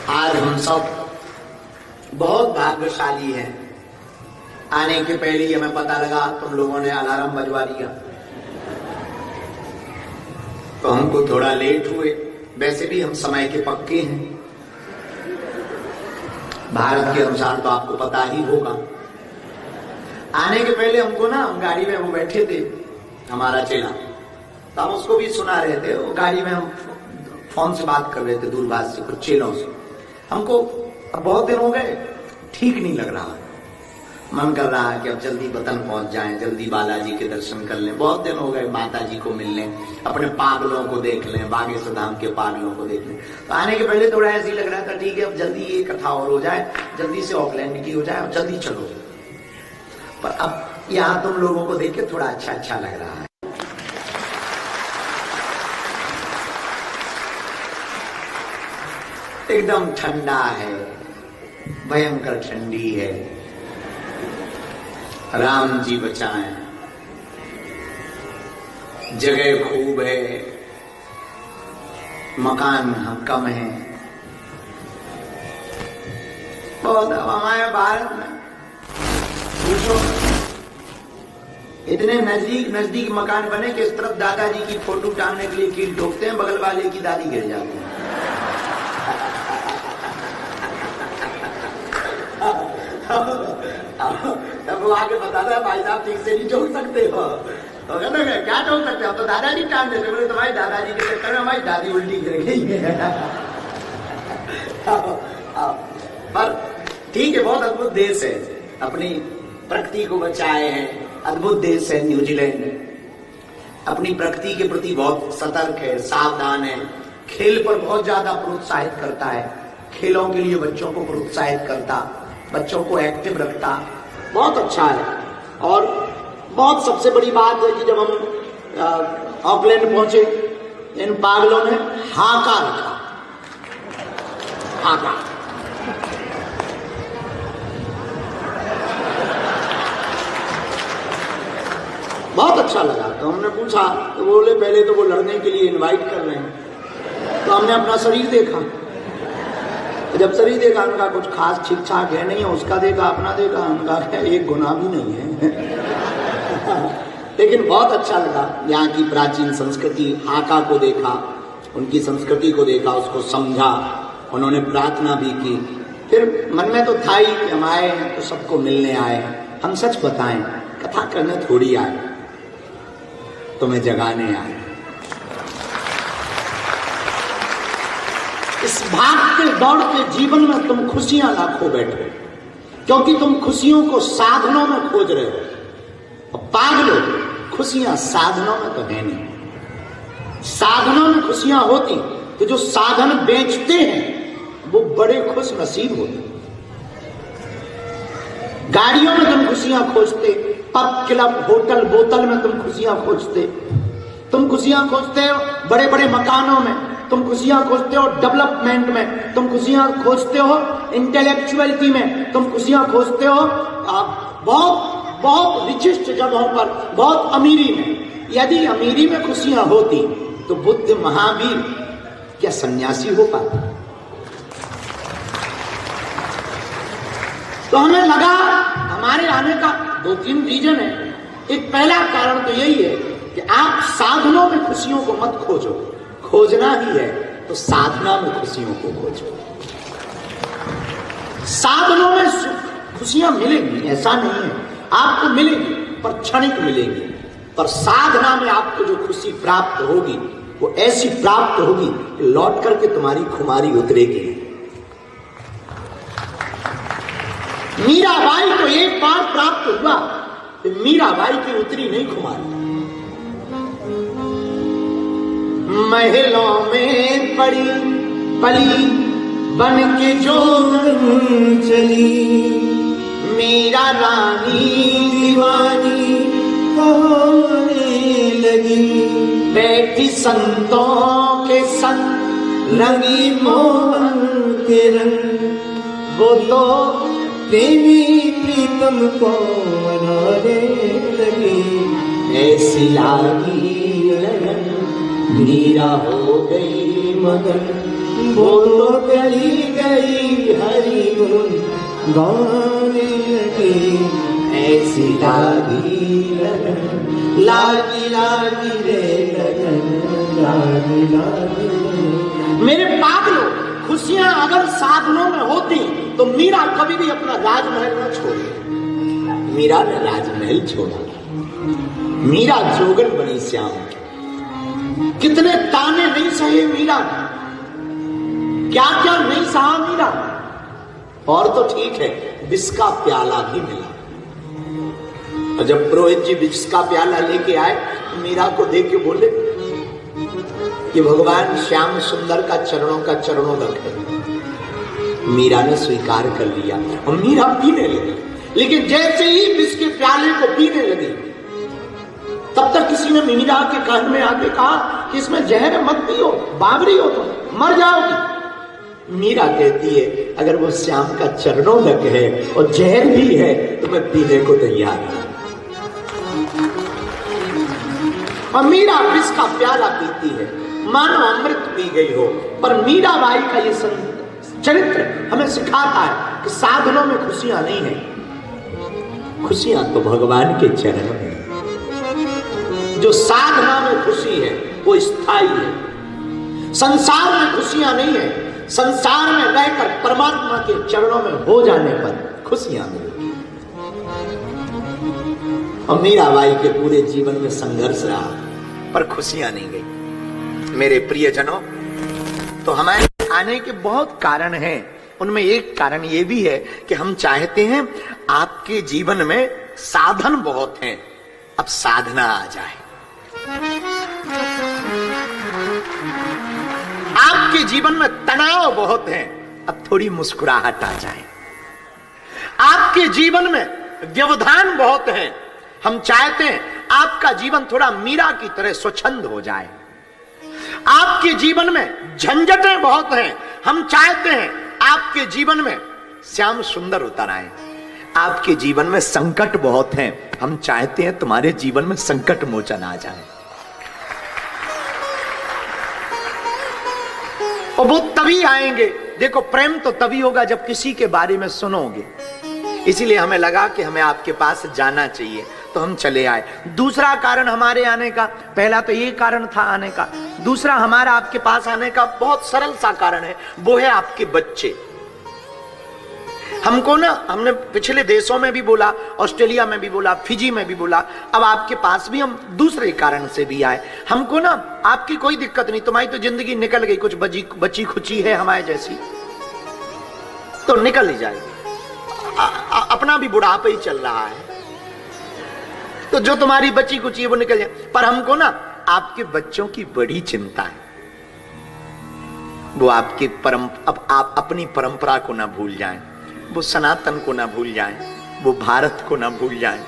आज हम सब बहुत भाग्यशाली हैं। आने के पहले ही हमें पता लगा तुम लोगों ने अलार्म बजवा दिया, तो हमको थोड़ा लेट हुए। वैसे भी हम समय के पक्के हैं। भारत के अनुसार तो आपको पता ही होगा। आने के पहले हमको ना, हम गाड़ी में वो बैठे थे हमारा चेला, तो हम उसको भी सुना रहे थे। वो गाड़ी में हम फोन से बात कर रहे थे दूरभाष से कुछ चेलों से। हमको अब बहुत दिन हो गए, ठीक नहीं लग रहा। मन कर रहा है कि अब जल्दी वतन पहुंच जाएं, जल्दी बालाजी के दर्शन कर लें। बहुत दिन हो गए माता जी को मिल लें, अपने पागलों को देख लें, बागेश्वर धाम के पागलों को देख लें। तो आने के पहले थोड़ा ऐसे ही लग रहा था, ठीक है अब जल्दी ये कथा और हो जाए, जल्दी से ऑकलैंड की हो जाए और जल्दी चलो। पर अब यहाँ तुम लोगों को देख के थोड़ा अच्छा लग रहा है। एकदम ठंडा है, भयंकर ठंडी है। राम जी बचाएं, जगह खूब है, मकान कम है। बहुत हमारे भारत में पूछो, इतने नजदीक मकान बने कि इस तरफ दादाजी की फोटो टांगने के लिए कील ठोकते हैं, बगल वाले की दादी गिर जाती है। अब वो आके बताता है, भाई साहब ठीक से नहीं ठोक सकते हो। तो कहते हैं क्या ठोक सकते हो, तो दादाजी टांग देते। बोले तुम्हारी दादाजी के चक्कर में हमारी दादी उल्टी गिर गई है। पर ठीक है, बहुत अद्भुत देश है, अपनी प्रकृति को बचाए हैं। अद्भुत देश है न्यूजीलैंड, अपनी प्रकृति के प्रति बहुत सतर्क है, सावधान है। खेल पर बहुत ज्यादा प्रोत्साहित करता है, खेलों के लिए बच्चों को प्रोत्साहित करता, बच्चों को एक्टिव रखता, बहुत अच्छा है। और बहुत सबसे बड़ी बात है कि जब हम ऑकलैंड पहुंचे, इन पागलों ने हाका रखा, हाका। बहुत अच्छा लगा। तो हमने पूछा, तो बोले पहले तो वो लड़ने के लिए इनवाइट कर रहे हैं। तो हमने अपना शरीर देखा, जब शरीर देखा उनका कुछ खास ठीक ठाक है नहीं है, उसका देखा, अपना देखा, उनका एक गुनाह भी नहीं है। लेकिन बहुत अच्छा लगा। यहाँ की प्राचीन संस्कृति, हाका को देखा, उनकी संस्कृति को देखा, उसको समझा। उन्होंने प्रार्थना भी की। फिर मन में तो था ही कि हम आए हैं तो सबको मिलने आए हैं। हम सच बताएं, कथा करने थोड़ी आए, तुम्हें जगाने आए। इस भागते दौड़ते जीवन में तुम खुशियां लाखों बैठे, क्योंकि तुम खुशियों को साधनों में खोज रहे हो। और पागलो, खुशियां साधनों में तो है नहीं। साधनों में खुशियां होती तो जो साधन बेचते हैं वो बड़े खुश नसीब होते। गाड़ियों में तुम खुशियां खोजते, पब क्लब होटल बोतल में तुम खुशियां खोजते। तुम खुशियां खोजते हो बड़े बड़े मकानों में, तुम खुशियां खोजते हो डेवलपमेंट में, तुम खुशियां खोजते हो इंटेलेक्चुअलिटी में, तुम खुशियां खोजते हो बहुत बहुत विशिष्ट जगहों पर, बहुत अमीरी में। यदि अमीरी में खुशियां होती तो बुद्ध महावीर क्या सन्यासी हो पाते? तो हमें लगा, हमारे आने का 2-3 रीजन है। एक पहला कारण तो यही है कि आप साधनों में खुशियों को मत खोजो। खोजना ही है तो साधना में खुशियों को खोजो। साधनों में खुशियां मिलेंगी, ऐसा नहीं है, आपको मिलेगी पर क्षणिक मिलेगी। पर साधना में आपको जो खुशी प्राप्त होगी वो ऐसी प्राप्त होगी कि लौट करके तुम्हारी खुमारी उतरेगी। मीराबाई को एक बार प्राप्त हुआ, तो मीराबाई की उतरी नहीं खुमारी। महलों में पड़ी पली बन के जो चली, मीरा रानी दीवानी होने लगी। बैठी संतों के संग रंगी मोहन के रंग, वो तो प्रेमी प्रीतम को मनाने लगी। ऐसी लागी लगन मीरा हो गई मगन, वो तो चली गई गाने लगे ऐसी लागी लगन, लागी लागी रे लगन, लागी लागी रे। मेरे पागलों, खुशियां अगर साधनों में होती तो मीरा कभी भी अपना राजमहल न छोड़े। मीरा ने राजमहल छोड़ा, मीरा जोगन बनी श्याम। कितने ताने नहीं सहे मीरा, क्या क्या नहीं सहा मीरा। और तो ठीक है, विष का प्याला भी मिला। और जब पुरोहित जी विष का प्याला लेके आए, मीरा को देख के बोले कि भगवान श्याम सुंदर का चरणों रखे। मीरा ने स्वीकार कर लिया और मीरा पीने लगी। लेकिन जैसे ही विष के प्याले को पीने लगी, तब तक किसी ने मीरा के कान में आके कहा कि इसमें जहर मत पियो, बावरी हो तो मर जाओगी। मीरा कहती है अगर वो श्याम का चरणोदक है और जहर भी है तो मैं पीने को तैयार हूं। और मीरा विष का प्याला पीती है, मानो अमृत पी गई हो। पर मीरा बाई का ये चरित्र हमें सिखाता है कि साधनों में खुशियां नहीं है, खुशियां तो भगवान के चरणों में। जो साधना में खुशी है वो स्थायी है। संसार में खुशियां नहीं है, संसार में रहकर परमात्मा के चरणों में हो जाने पर खुशियां मिलेगी। और मीराबाई के पूरे जीवन में संघर्ष रहा, पर खुशियां नहीं गई। मेरे प्रियजनों, तो हमारे आने के बहुत कारण हैं। उनमें एक कारण ये भी है कि हम चाहते हैं आपके जीवन में साधन बहुत हैं, अब साधना आ जाए। आपके जीवन में तनाव बहुत है, अब थोड़ी मुस्कुराहट आ जाए। आपके जीवन में व्यवधान बहुत है, हम चाहते हैं आपका जीवन थोड़ा मीरा की तरह स्वच्छंद हो जाए। आपके जीवन में झंझटें बहुत हैं, हम चाहते हैं आपके जीवन में श्याम सुंदर उतर आए। आपके जीवन में संकट बहुत हैं, हम चाहते हैं तुम्हारे जीवन में संकट मोचन आ जाए। और वो तभी आएंगे, देखो प्रेम तो तभी होगा जब किसी के बारे में सुनोगे। इसीलिए हमें लगा कि हमें आपके पास जाना चाहिए, तो हम चले आए। दूसरा कारण हमारे आने का, पहला तो ये कारण था आने का, दूसरा हमारा आपके पास आने का बहुत सरल सा कारण है, वो है आपके बच्चे। हमको ना, हमने पिछले देशों में भी बोला, ऑस्ट्रेलिया में भी बोला, फिजी में भी बोला, अब आपके पास भी हम दूसरे कारण से भी आए। हमको ना आपकी कोई दिक्कत नहीं, तुम्हारी तो जिंदगी निकल गई, कुछ बची खुची है हमारे जैसी, तो निकल ही जाएगी। अपना भी बुढ़ापा ही चल रहा है, तो जो तुम्हारी बची कुची है वो निकल जाए। पर हमको ना आपके बच्चों की बड़ी चिंता है। वो आपकी अब आप अपनी परंपरा को ना भूल जाएं, वो सनातन को ना भूल जाएं, वो भारत को ना भूल जाएं,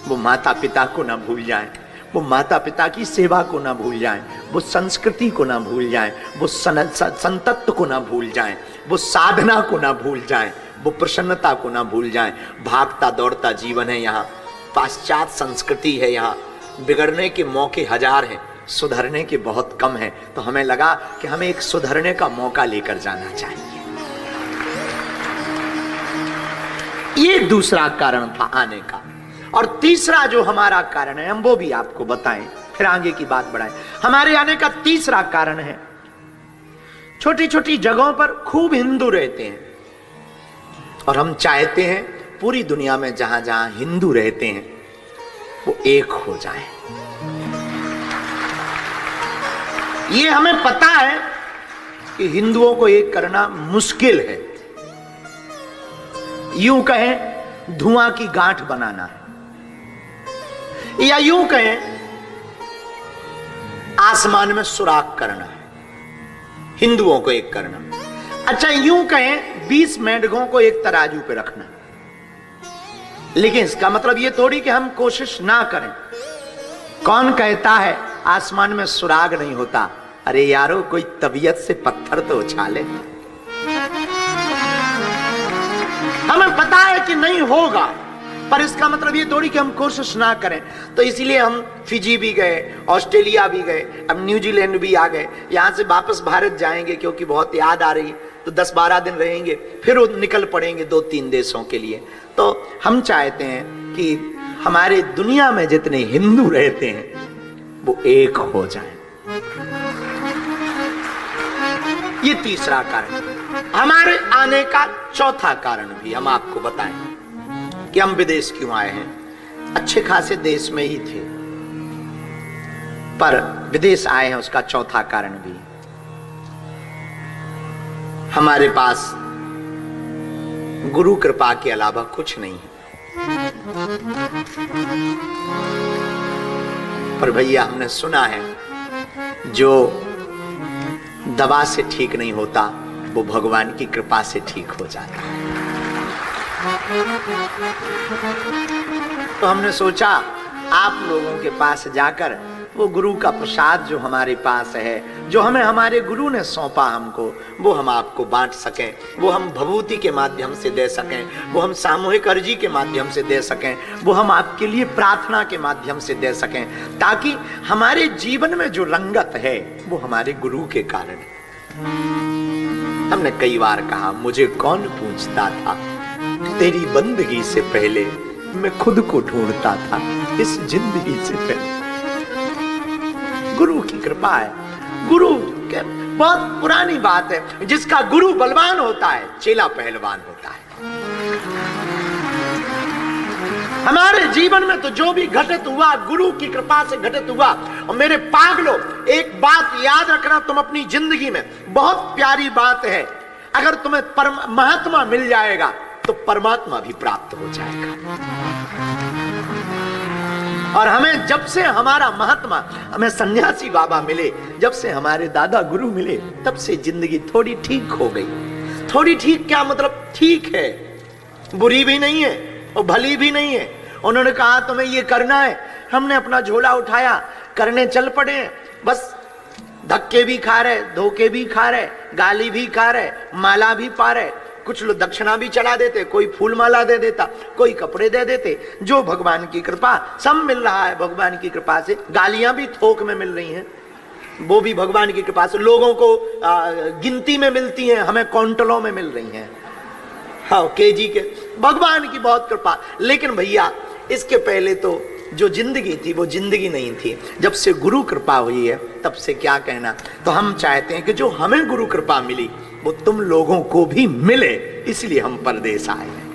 वो माता पिता को ना भूल जाएं, वो माता पिता की सेवा को ना भूल जाएं, वो संस्कृति को ना भूल जाएं, वो संतत्व को ना भूल जाएं, वो साधना को ना भूल जाएं, वो प्रसन्नता को ना भूल जाएं। भागता दौड़ता जीवन है यहाँ, पाश्चात्य संस्कृति है यहाँ, बिगड़ने के मौके हजार हैं, सुधरने के बहुत कम हैं। तो हमें लगा कि हमें एक सुधरने का मौका लेकर जाना चाहिए। ये दूसरा कारण था आने का। और तीसरा जो हमारा कारण है, हम वो भी आपको बताएं, फिर आगे की बात बढ़ाएं। हमारे आने का तीसरा कारण है, छोटी छोटी जगहों पर खूब हिंदू रहते हैं, और हम चाहते हैं पूरी दुनिया में जहां जहां हिंदू रहते हैं वो एक हो जाए। ये हमें पता है कि हिंदुओं को एक करना मुश्किल है, यूं कहें धुआं की गांठ बनाना है, या यूं कहें आसमान में सुराख करना है, हिंदुओं को एक करना। अच्छा, यूं कहें 20 मेंढकों को एक तराजू पे रखना। लेकिन इसका मतलब ये थोड़ी कि हम कोशिश ना करें। कौन कहता है आसमान में सुराग नहीं होता? अरे यारो, कोई तबीयत से पत्थर तो उछाले। हमें पता है कि नहीं होगा, पर इसका मतलब ये थोड़ी कि हम कोशिश ना करें। तो इसीलिए हम फिजी भी गए, ऑस्ट्रेलिया भी गए, अब न्यूजीलैंड भी आ गए। यहां से वापस भारत जाएंगे क्योंकि बहुत याद आ रही है। तो 10-12 दिन रहेंगे, फिर वो निकल पड़ेंगे 2-3 देशों के लिए। तो हम चाहते हैं कि हमारे दुनिया में जितने हिंदू रहते हैं वो एक हो जाएं। ये तीसरा कारण। हमारे आने का चौथा कारण भी हम आपको बताएं कि हम विदेश क्यों आए हैं। अच्छे खासे देश में ही थे, पर विदेश आए हैं, उसका चौथा कारण भी। हमारे पास गुरु कृपा के अलावा कुछ नहीं है। पर भैया हमने सुना है जो दवा से ठीक नहीं होता वो भगवान की कृपा से ठीक हो जाता है। तो हमने सोचा आप लोगों के पास जाकर वो गुरु का प्रसाद जो हमारे पास है, जो हमें हमारे गुरु ने सौंपा हमको, वो हम आपको बांट सकें, वो हम भभूति के माध्यम से दे सकें, वो हम सामूहिक अर्जी के माध्यम से दे सकें, वो हम आपके लिए प्रार्थना के माध्यम से दे सकें, ताकि हमारे जीवन में जो रंगत है वो हमारे गुरु के कारण है। हमने कई बार कहा, मुझे कौन पूछता था, तेरी बंदगी से पहले मैं खुद को ढूंढता था, इस जिंदगी से पहले। गुरु की कृपा है। गुरु के बहुत पुरानी बात है, जिसका गुरु बलवान होता है चेला पहलवान होता है। हमारे जीवन में तो जो भी घटित हुआ गुरु की कृपा से घटित हुआ। और मेरे पागलों, एक बात याद रखना, तुम अपनी जिंदगी में, बहुत प्यारी बात है, अगर तुम्हें महात्मा मिल जाएगा तो परमात्मा भी प्राप्त हो जाएगा। और हमें जब से हमारा महात्मा, हमें सन्यासी बाबा मिले, जब से हमारे दादा गुरु मिले, तब से जिंदगी थोड़ी ठीक हो गई। थोड़ी ठीक क्या मतलब, ठीक है, बुरी भी नहीं है और भली भी नहीं है। उन्होंने कहा तुम्हें ये करना है, हमने अपना झोला उठाया, करने चल पड़े। बस धक्के भी खा रहे, धोखे भी खा रहे, गाली भी खा रहे, माला भी पा रहे, कुछ लोग दक्षिणा भी चला देते, कोई फूल माला दे देता, कोई कपड़े दे देते। जो भगवान की कृपा, सब मिल रहा है भगवान की कृपा से। गालियां भी थोक में मिल रही हैं, वो भी भगवान की कृपा से। लोगों को गिनती में मिलती हैं, हमें क्विंटलों में मिल रही हैं, हाँ केजी के। भगवान की बहुत कृपा। लेकिन भैया इसके पहले तो जो जिंदगी थी वो जिंदगी नहीं थी। जब से गुरु कृपा हुई है तब से क्या कहना। तो हम चाहते हैं कि जो हमें गुरु कृपा मिली वो तुम लोगों को भी मिले, इसलिए हम परदेश आए हैं।